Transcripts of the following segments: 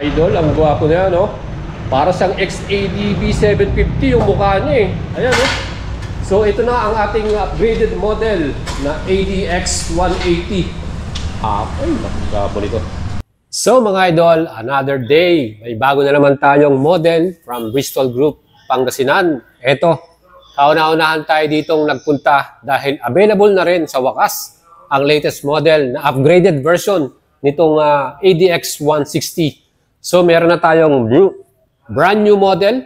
Idol, ang gwapo na yan, no? Para siyang XADV 750 yung mukha niya eh. Ayan, no? So, ito na ang ating upgraded model na ADX 180. Ay, gwapo nito. So, mga idol, another day. May bago na naman tayong model from Bristol Group, Pangasinan. Ito, kauna-unahan tayo ditong nagpunta dahil available na rin sa wakas ang latest model na upgraded version nitong ADX 160. So, meron na tayong brand new model,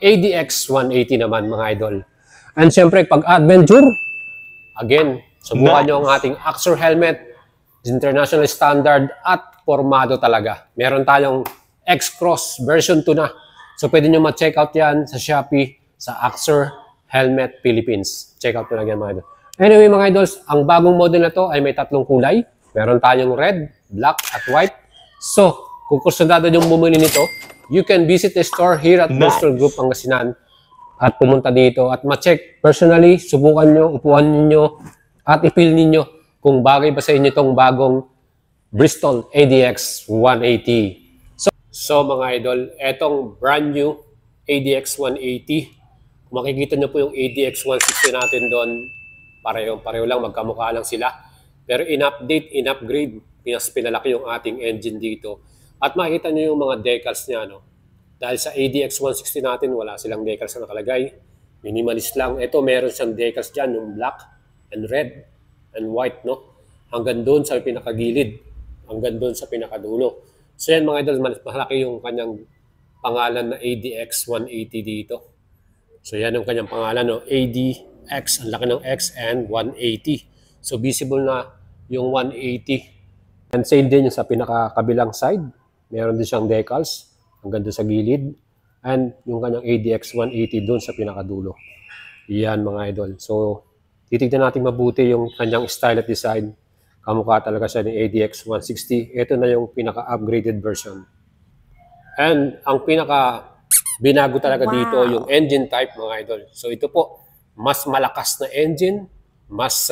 ADX 180 naman mga idol. And syempre, pag adventure, again, subukan nyo ang ating Axor helmet, international standard at formado talaga. Meron tayong X-Cross version 2 na. So, pwede nyo ma-check out yan sa Shopee, sa Axor Helmet Philippines. Check out nyo lang yan mga idol. Anyway mga idols, ang bagong model na to ay may tatlong kulay. Meron tayong red, black, at white. So, kung kusundado yung bumili nito, you can visit the store here at Bristol Group Pangasinan at pumunta dito at ma-check personally, subukan nyo, upuan niyo at i-feel ninyo kung bagay ba sa inyo itong bagong Bristol ADX 180. So mga idol, etong brand new ADX 180. Kung makikita nyo po yung ADX 160 natin doon, pareho lang, magkamukha lang sila. Pero in-update, in-upgrade, pinalaki yung ating engine dito. At makikita nyo yung mga decals niya, no? Dahil sa ADX 160 natin, wala silang decals na nakalagay. Minimalist lang. Ito, meron siyang decals dyan, yung black and red and white, no? Hanggang doon sa pinakagilid. Hanggang doon sa pinakadulo. So yan mga idol, malaki yung kanyang pangalan na ADX 180 dito. So yan yung kanyang pangalan, no? ADX, ang laki ng X and 180. So visible na yung 180. And same din yung sa pinakakabilang side. Meron din siyang decals hanggang doon sa gilid. And yung kanyang ADX 180 doon sa pinakadulo. Yan mga idol. So, titignan natin mabuti yung kanyang style at design. Kamukha talaga siya ng ADX 160. Ito na yung pinaka-upgraded version. And ang pinaka-binago talaga dito yung engine type mga idol. So, ito po, mas malakas na engine, mas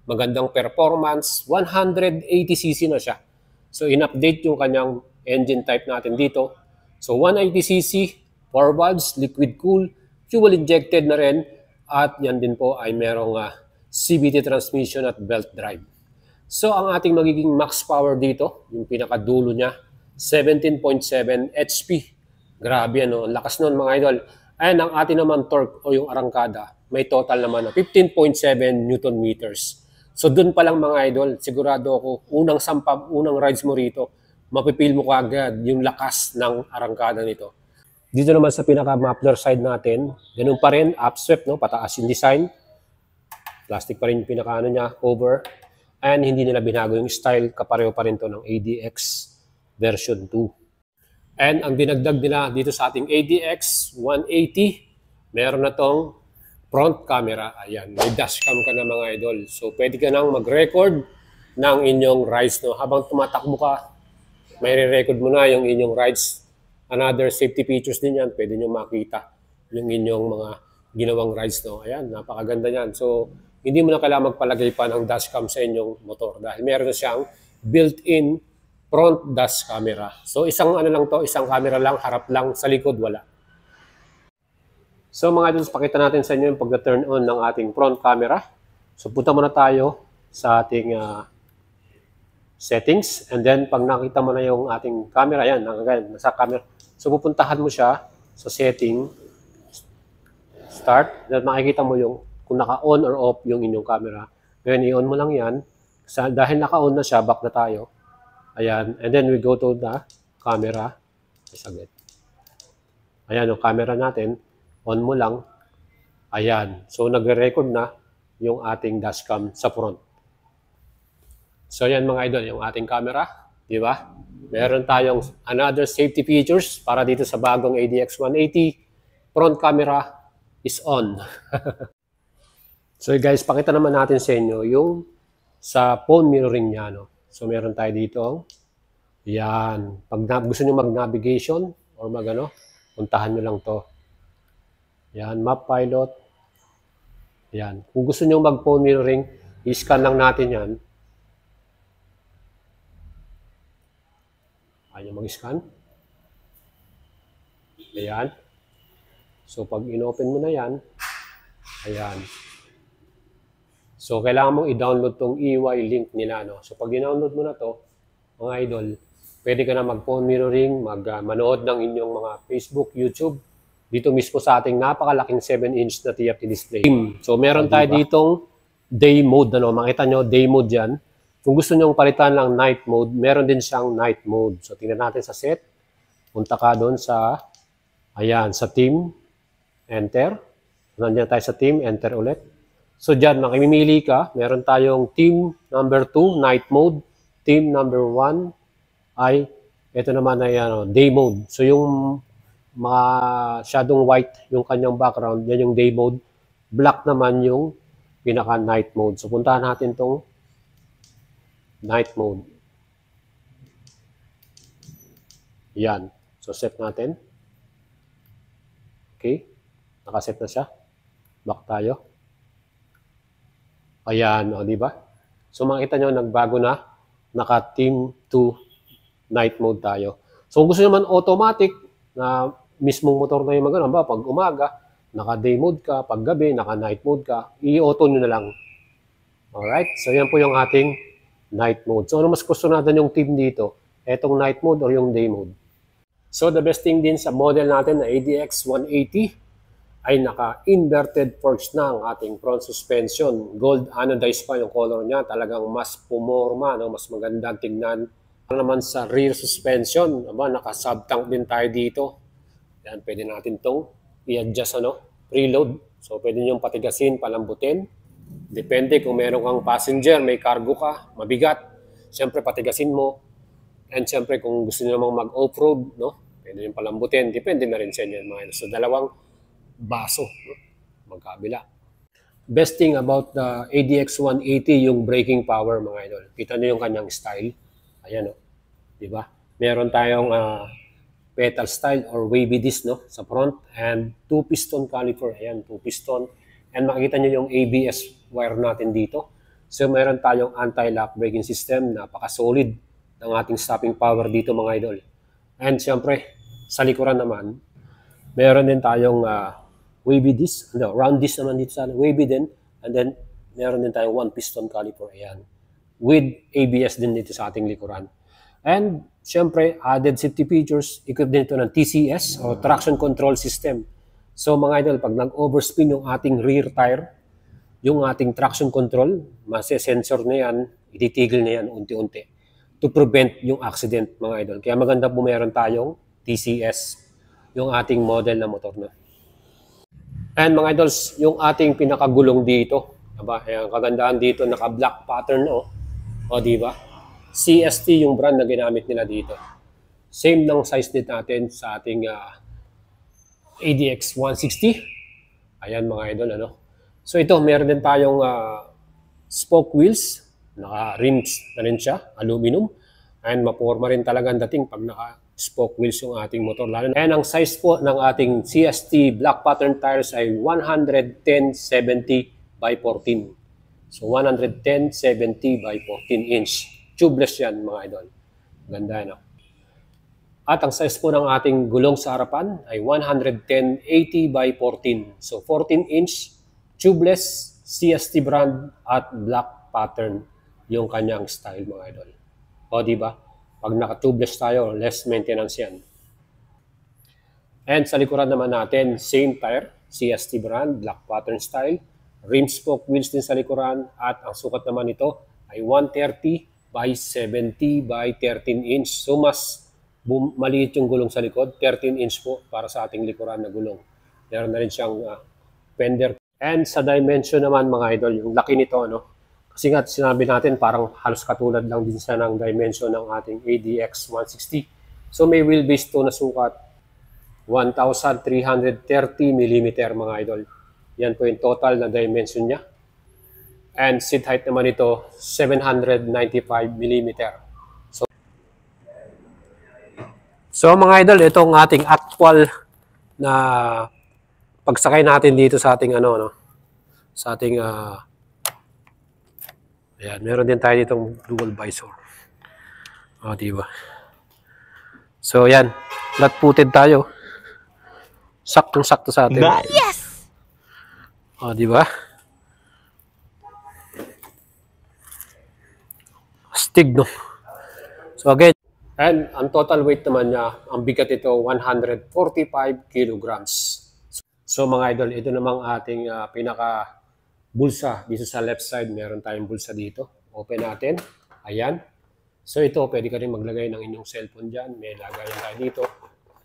magandang performance, 180cc na siya. So, in-update yung kanyang engine type natin dito. So, 180cc, 4 valves, liquid cool, fuel injected na rin. At yan din po ay merong CVT transmission at belt drive. So, ang ating magiging max power dito, yung pinakadulo niya, 17.7 HP. Grabe ano, ang lakas nun mga idol. And ang ating naman torque o yung arangkada, may total naman na 15.7 Newton meters. So doon pa lang mga idol, sigurado ako, unang rides mo rito, mapipil mo kaagad yung lakas ng arangkada nito. Dito naman sa pinaka-muffler side natin, ganun pa rin, upswept, no? Pataas yung design. Plastic pa rin yung pinaka-ano niya, cover. And hindi nila binago yung style, kapareho pa rin to ng ADX version 2. And ang dinagdag nila dito sa ating ADX 180, meron na tong front camera. Ayan, may dashcam ka na mga idol. So, pwede ka nang mag-record ng inyong rides. No? Habang tumatakbo ka, may re-record mo na yung inyong rides. Another safety features din yan. Pwede nyo makita yung inyong mga ginawang rides. No? Ayan, napakaganda yan. So, hindi mo na kailangan magpalagay pa ng dashcam sa inyong motor. Dahil meron na siyang built-in front dash camera. So, isang ano lang to, isang camera lang, harap lang, sa likod wala. So mga idol, pakita natin sa inyo yung pag-turn on ng ating front camera. So punta muna tayo sa ating settings. And then pag nakita mo na yung ating camera, yan, nasa camera. So pupuntahan mo siya sa setting, start. Then makikita mo yung kung naka-on or off yung inyong camera. Ngayon, i-on mo lang yan. Dahil naka-on na siya, back na tayo. Ayan. And then we go to the camera. Saglit. Ayan yung camera natin. On mo lang, ayan. So, nagre-record na yung ating dashcam sa front. So, yan mga idol, yung ating camera. Di ba? Meron tayong another safety features para dito sa bagong ADX 180. Front camera is on. So, guys, pakita naman natin sa inyo yung sa phone mirroring niya. No? So, meron tayo dito. Yan. Pag gusto nyo mag-navigation or puntahan nyo lang to. Yan, map pilot. Yan. Kung gusto nyo mag-phone mirroring, i-scan lang natin yan. Ayaw mag-scan. Ayan. So, pag inopen mo na yan, ayan. So, kailangan mong i-download tong EY link nila, no? So, pag i-download mo na to, mga idol, pwede ka na mag-phone mirroring, manood ng inyong mga Facebook, YouTube, dito mismo sa ating napakalaking 7-inch na TFT display. So, meron tayo ditong day mode, ano? Makita nyo, day mode yan. Kung gusto nyo palitan lang night mode, meron din siyang night mode. So, tingnan natin sa set. Punta ka doon sa, ayan, sa team. Enter. Nandiyan tayo sa team. Enter ulit. So, dyan, makimimili ka. Meron tayong team number 2, night mode. Team number 1 ay, ito naman ay day mode. So, yung shadowing white, yung kanyang background, yan yung day mode. Black naman yung pinaka-night mode. So, puntahan natin tong night mode. Yan. So, set natin. Okay. Nakaset na siya. Back tayo. Ayan, o, di ba? So, makita nyo, nagbago na. Naka-team 2 night mode tayo. So, kung gusto naman automatic na mismong motor na yung magano, ba, pag umaga, naka-day mode ka, pag gabi, naka-night mode ka, i-auto nyo na lang. Alright? So, yan po yung ating night mode. So, ano mas gusto natin yung team dito? Etong night mode or yung day mode? So, the best thing din sa model natin na ADX 180 ay naka-inverted forks na ang ating front suspension. Gold anodized pa yung color niya. Talagang mas pumorma, no? Mas magandang tingnan. Ano naman sa rear suspension, naka-subtank din tayo dito. Yan, pwede natin itong i-adjust, preload. So, pwede nyo patigasin, palambutin. Depende kung meron kang passenger, may cargo ka, mabigat. Siyempre, patigasin mo. And siyempre, kung gusto nyo namang mag-off-road, pwede nyo palambutin. Depende na rin sa inyo. So, dalawang baso, magkabila. Best thing about the ADX 180, yung braking power, mga idol. Kita nyo yung kanyang style. Ayan, di ba? Meron tayong pedal style or wavy disc, sa front, and 2-piston caliper. Ayan, 2-piston. And makikita nyo yung ABS wire natin dito. So, meron tayong anti-lock braking system. Napaka-solid ng ating stopping power dito, mga idol. And siyempre, sa likuran naman, meron din tayong wavy disc, round disc naman dito sa wavy din, and then meron din tayong 1-piston caliper, ayan, with ABS din dito sa ating likuran. And syempre, added safety features, equipped din ito ng TCS o traction control system. So mga idol, pag nag-overspin yung ating rear tire, yung ating traction control, sensor na yan, ititigil na yan unti-unti to prevent yung accident, mga idol. Kaya maganda po meron tayong TCS, yung ating model na motor na. And mga idols, yung ating pinakagulong dito, diba? Ayan, kagandahan dito, naka-black pattern, o di ba? CST yung brand na ginamit nila dito. Same ng size din natin sa ating ADX 160. Ayan mga idol, So ito, meron din tayong spoke wheels, naka-rims na rin siya, aluminum. And maporma rin talaga ang dating pag naka-spoke wheels yung ating motor. And ang size po ng ating CST black pattern tires ay 110/70 by 14. So 110/70 by 14 inch. Tubeless yan mga idol. Ganda, At ang size po ng ating gulong sa harapan ay 110/80 by 14. So 14 inch, tubeless, CST brand at black pattern yung kanyang style mga idol. O diba? Pag naka-tubeless tayo, less maintenance yan. And sa likuran naman natin, same tire, CST brand, black pattern style, rim spoke wheels din sa likuran, at ang sukat naman nito ay 130/70 by 13 inch. So mas maliit yung gulong sa likod, 13 inch po para sa ating likuran na gulong. Meron na rin siyang fender. And sa dimension naman mga idol, yung laki nito, kasi nga sinabi natin parang halos katulad lang din siya ng dimension ng ating ADX 160. So may wheelbase to na sukat 1,330 mm mga idol. Yan po yung total na dimension niya. And seat height naman ito 795 mm. So mga idol, itong ating actual na pagsakay natin dito sa ating sa ating ayan, meron din tayo ditong dual visor. O, diba? So, yan. Flat-footed tayo. Saktong-sakto sa atin. Nice. Yes! O, di ba? Astig, no? So again, and ang total weight naman niya, ang bigat ito, 145 kilograms. So mga idol, ito namang ating pinaka bulsa dito sa left side. Meron tayong bulsa dito. Open natin. Ayan. So ito, pwede ka rin maglagay ng inyong cellphone dyan. May lagayan tayo dito.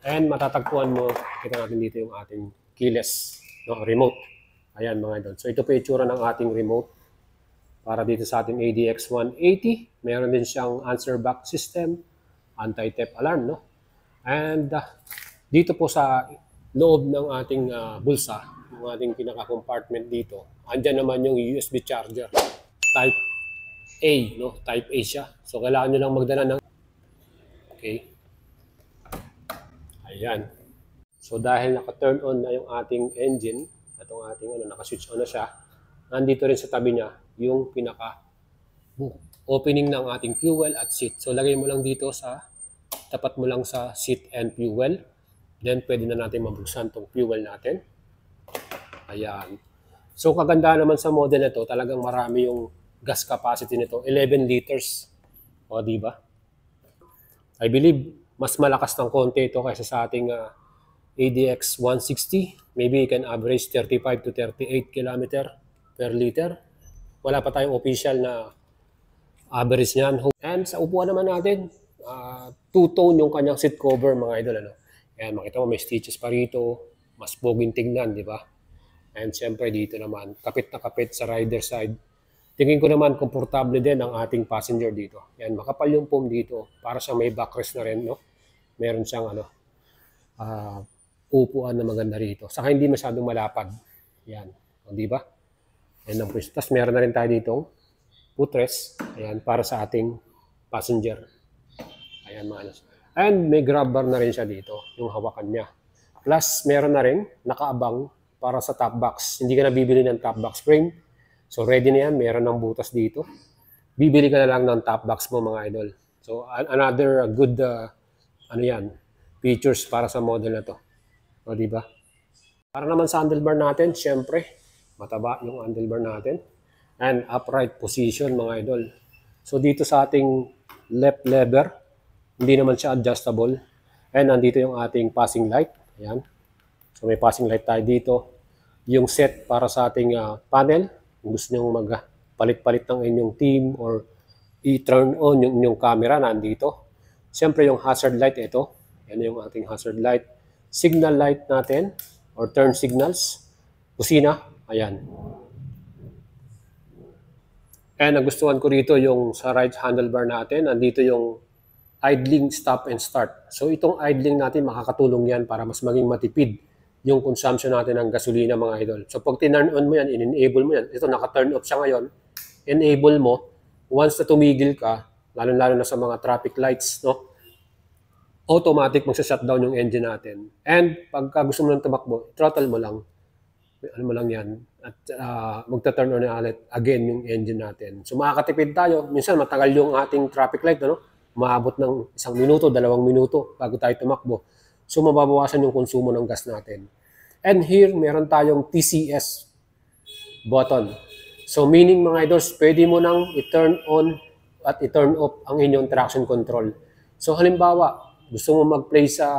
And matatagpuan mo, kita natin dito yung ating keyless, no, remote. Ayan mga idol. So ito po yung itsura ng ating remote para dito sa ating ADX 180. Meron din siyang answer back system, anti-theft alarm, no? And dito po sa loob ng ating bulsa, yung ating pinaka-compartment dito, andyan naman yung USB charger. Type A, no? Type A siya. So kailangan nyo lang magdala ng... Okay. Ayan. So dahil naka-turn on na yung ating engine, itong ating naka-switch on na siya, nandito rin sa tabi niya yung pinaka opening ng ating fuel at seat. So lagay mo lang dito sa tapat mo lang sa seat and fuel. Then pwede na natin mabuksan tong fuel natin. Ayan. So kaganda naman sa model na to, talagang marami yung gas capacity nito, 11 liters. O di ba? I believe mas malakas ng konti ito kaysa sa ating ADX 160. Maybe you can average 35 to 38 km per liter. Wala pa tayong official na average niyan. And sa upuan naman natin, two-tone yung kanyang seat cover, mga idol. Ano? Ayan, makita mo may stitches pa rito. Mas poging tingnan, di ba? And siyempre dito naman, kapit na kapit sa rider side. Tingin ko naman, komportable din ang ating passenger dito. Yan, makapal yung foam dito. Para sa may backrest na rin, no? Meron siyang upuan na maganda rito. Saka hindi masyadong malapad. Yan, di ba? Yan ang pwesto. Tapos meron na rin tayo ditong footrest. Ayan, para sa ating passenger. Ayan, mga and may grab bar na rin siya dito, yung hawakan niya. Plus, meron na rin nakaabang para sa top box. Hindi ka na bibili ng top box spring. So, ready na yan. Meron ng butas dito. Bibili ka na lang ng top box mo, mga idol. So, another good, features para sa model na to. O, diba? Para naman sa handlebar natin, syempre, mataba yung handlebar natin. And upright position, mga idol. So, dito sa ating left lever, hindi naman siya adjustable. And nandito yung ating passing light. Ayan. So, may passing light tayo dito. Yung set para sa ating panel. Kung gusto nyo magpalit-palit ng inyong team or i-turn on yung inyong camera, nandito. Siyempre, yung hazard light, ito. Yan yung ating hazard light. Signal light natin or turn signals. Kusina. Ayan. And nagustuhan ko rito yung sa right handlebar natin. Nandito yung idling, stop, and start. So itong idling natin, makakatulong yan para mas maging matipid yung consumption natin ng gasolina, mga idol. So pag tinurn on mo yan, in-enable mo yan. Ito, naka-turn off siya ngayon. Enable mo. Once na tumigil ka, lalo-lalo na sa mga traffic lights, no? Automatic magsa-shutdown yung engine natin. And pagka gusto mo nang tumakbo, throttle mo lang. Ano mo lang yan. At magta-turn on ulit again yung engine natin. So makakatipid tayo. Minsan matagal yung ating traffic light, ano? Maabot ng 1 minuto, 2 minuto bago tayo tumakbo. So, mababawasan yung konsumo ng gas natin. And here, meron tayong TCS button. So, meaning mga idols, pwede mo nang i-turn on at i-turn off ang inyong traction control. So, halimbawa, gusto mo mag-play sa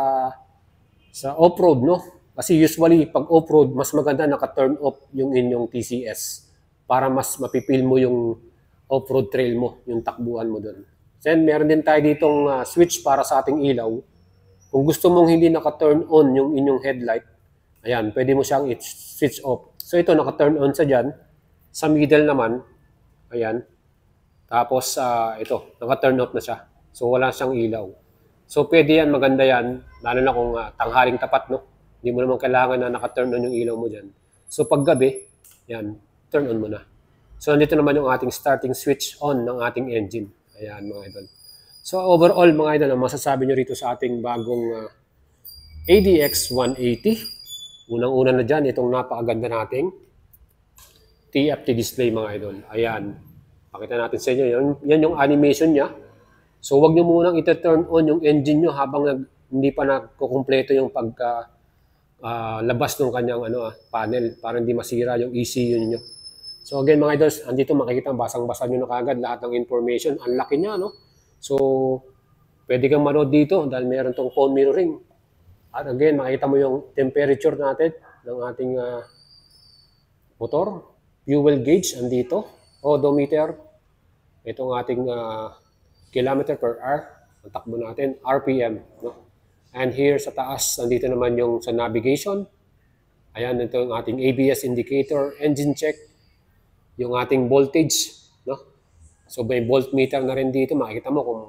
off-road, no? Kasi usually, pag off-road, mas maganda naka-turn off yung inyong TCS para mas mapipil mo yung off-road trail mo, yung takbuhan mo doon. Then, meron din tayo ditong switch para sa ating ilaw. Kung gusto mong hindi naka-turn on yung inyong headlight, ayan, pwede mo siyang i-switch off. So, ito, naka-turn on sa dyan. Sa middle naman, ayan. Tapos, ito, naka-turn off na siya. So, wala siyang ilaw. So, pwede yan, maganda yan, lalo na kung tanghaling tapat, no? Hindi mo naman kailangan na naka-turn on yung ilaw mo dyan. So, pag gabi, yan, turn on mo na. So, nandito naman yung ating starting switch on ng ating engine. Ayan, mga idol. So, overall, mga idol, ang masasabi nyo rito sa ating bagong ADX 180. Unang-una na dyan, itong napakaganda nating TFT display, mga idol. Ayan. Pakita natin sa inyo. Yan yung animation niya. So, wag nyo munang ito-turn on yung engine nyo habang hindi pa nakukumpleto yung labas ng kanyang panel para hindi masira yung ECU niyo. So again mga idols, andito makikita, basang-basa nyo na kagad lahat ng information. Ang laki niya, no? So, pwede kang manood dito dahil meron tong phone mirroring. At again, makikita mo yung temperature natin ng ating motor. Fuel gauge, andito. Odometer. Itong ating kilometer per hour. Ang takbo natin. RPM, no? And here sa taas, andito naman yung sa navigation. Ayan, ito yung ating ABS indicator, engine check, yung ating voltage, no? So may voltmeter na rin dito, makikita mo kung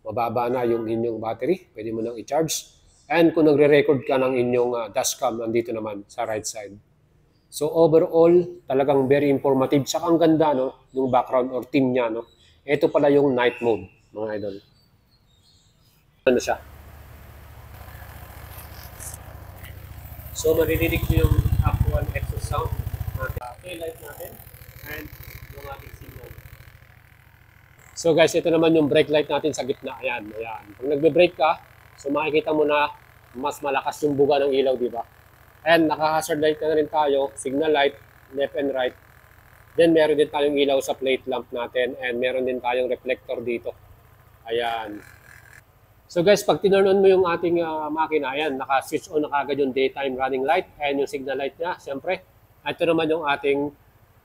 mababa na yung inyong battery, pwede mo nang i-charge. And kung nagre-record ka ng inyong dashcam, nandito naman sa right side. So overall, talagang very informative. Saka ang ganda, no, yung background or theme niya, no. Ito pala yung night mode, mga idol. Ano siya? So maririnig nyo yung actual exhaust sound natin, taillight natin, and yung ating signal. So guys, ito naman yung brake light natin sa gitna. Ayan, ayan. Pag nagbe-brake ka, so makikita mo na mas malakas yung buga ng ilaw, di ba? And naka-hazard light na rin tayo, signal light, left and right. Then meron din tayong ilaw sa plate lamp natin, and meron din tayong reflector dito. Ayan. So guys, pag tinurn on mo yung ating makina, ayan, naka-switch on na kagad yung daytime running light and yung signal light niya, siyempre. Ito naman yung ating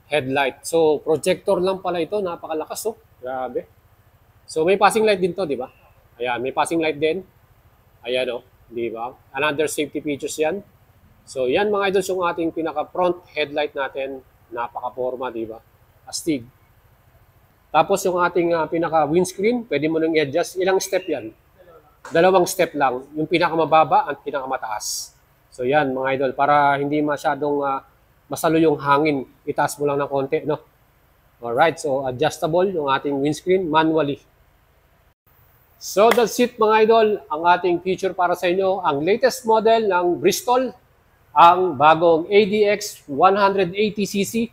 headlight. So, projector lang pala ito, napakalakas, oh. Grabe. So, may passing light din to, di ba? Ayan, may passing light din. Ayan, oh, di ba? Another safety features yan. So, yan mga idols yung ating pinaka-front headlight natin. Napaka-forma, di ba? Astig. Tapos yung ating pinaka-windscreen, pwede mo nang i-adjust. Ilang step yan? Dalawang step lang, yung pinakamababa at pinakamataas. So yan mga idol, para hindi masyadong masalo yung hangin, itaas mo lang ng konti, no? Alright, so adjustable yung ating windscreen manually. So that's it mga idol, ang ating feature para sa inyo, ang latest model ng Bristol, ang bagong ADX 180cc.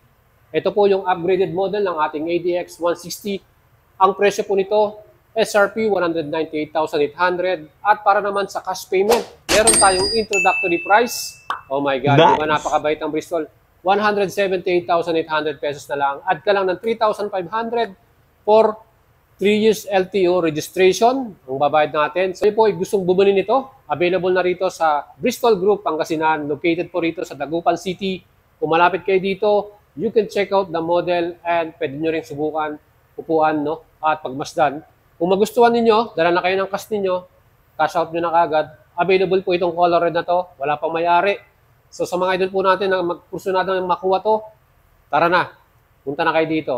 Ito po yung upgraded model ng ating ADX 160. Ang presyo po nito, SRP 198,800 at para naman sa cash payment, meron tayong introductory price. Oh my God, nice. Diba napakabait ng Bristol? 178,800 pesos na lang. Add ka lang ng 3,500 for 3 years LTO registration. Ang babayad natin. So po, gustong bumili nito, available na rito sa Bristol Group, Pangasinan. Located po rito sa Dagupan City. Kung malapit kayo dito, you can check out the model and pwede nyo rin subukan, upuan, no? At pagmasdan. Kung magustuhan ninyo, dala na kayo ng cash ninyo, cash out nyo na kagad. Available po itong color red na to, wala pang may-ari. So sa mga idol po natin na magkursunado ng makuha to, tara na, punta na kayo dito.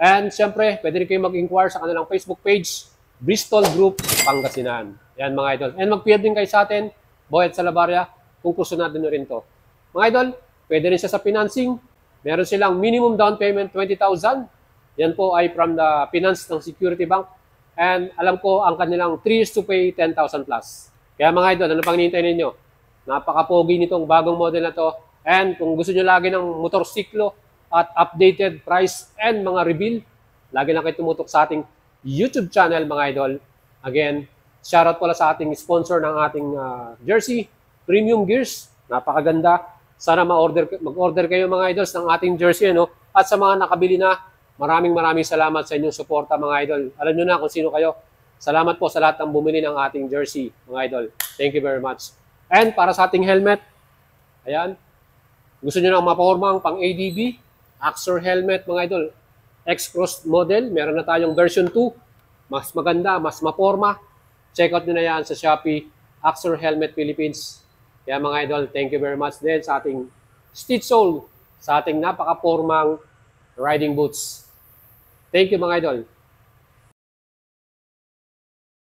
And siyempre, pwede rin kayo mag-inquire sa kanilang Facebook page, Bristol Group Pangasinan. Yan mga idol. And mag-PM din kayo sa atin, Boyet Salabarria, kung kursunado nyo rin to. Mga idol, pwede rin siya sa financing. Meron silang minimum down payment 20,000. Yan po ay from the finance ng Security Bank. And alam ko, ang kanilang 3 years to pay, 10,000 plus. Kaya mga idol, ano pang hinihintay ninyo? Napaka-pogi nitong bagong model na to. And kung gusto nyo lagi ng motorsiklo at updated price and mga reveal, lagi lang kayo tumutok sa ating YouTube channel mga idol. Again, shoutout pala sa ating sponsor ng ating jersey, Premium Gears. Napakaganda. Sana mag-order kayo mga idols ng ating jersey. Ano? At sa mga nakabili na, maraming salamat sa inyong suporta mga idol. Alam nyo na kung sino kayo. Salamat po sa lahat ng bumili ng ating jersey mga idol. Thank you very much. And para sa ating helmet, ayan, gusto nyo ng mapormang pang ADB, Axor helmet mga idol. X-Cross model, meron na tayong version 2. Mas maganda, mas maporma. Check out nyo na yan sa Shopee, Axor Helmet Philippines. Kaya mga idol, thank you very much din sa ating Stitch Soul, sa ating napaka-pormang riding boots. Thank you mga idol.